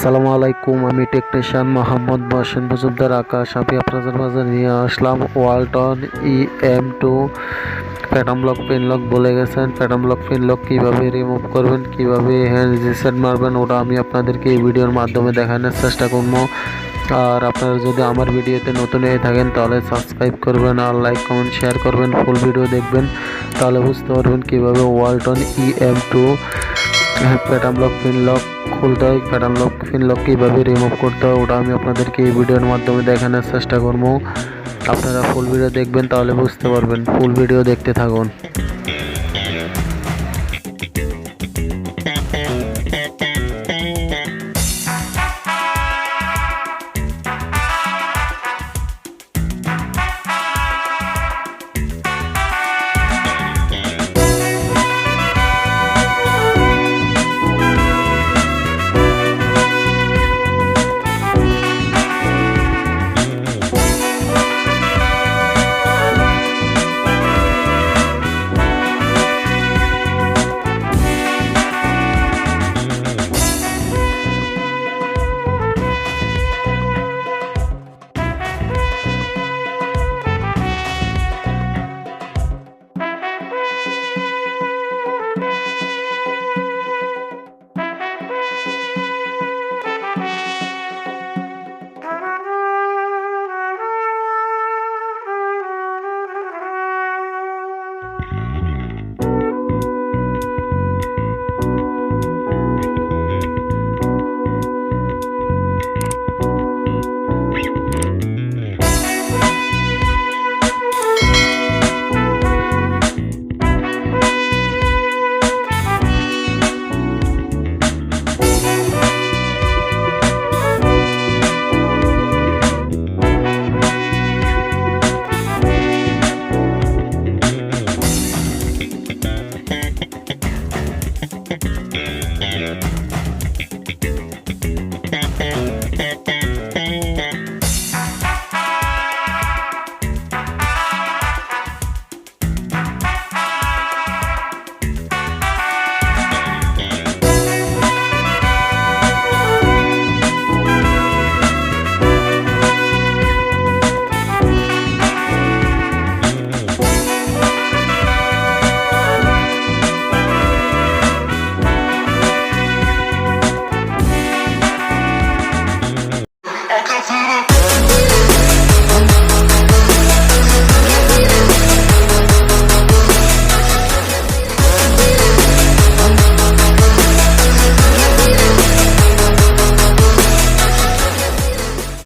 আসসালামু আলাইকুম, আমি টেকনিশিয়ান মোহাম্মদ বসেন মজুমদার আকাশ। আমি আপনাদের মাঝে নিয়ে আসলাম Walton EM2 pattern lock pin lock. বলে গেছেন প্যাটার্ন লক পিন লক কীভাবে রিমুভ করবেন, কীভাবে হ্যান্ড রিসেট মারবেন, ওটা আমি আপনাদেরকে এই ভিডিওর মাধ্যমে দেখানোর চেষ্টা করবো। আর আপনারা যদি আমার ভিডিওতে নতুন হয়ে থাকেন তাহলে সাবস্ক্রাইব করবেন আর লাইক কমেন্ট শেয়ার করবেন, ফুল ভিডিও দেখবেন, তাহলে বুঝতে পারবেন কীভাবে Walton EM2 pattern lock pin lock খুলতে হয়, প্যাটার্ন লক পিন লক কীভাবে রিমুভ করতে হয়, ওটা আমি আপনাদেরকে এই ভিডিওর মাধ্যমে দেখানোর চেষ্টা করবো। আপনারা ফুল ভিডিও দেখবেন তাহলে বুঝতে পারবেন। ফুল ভিডিও দেখতে থাকুন।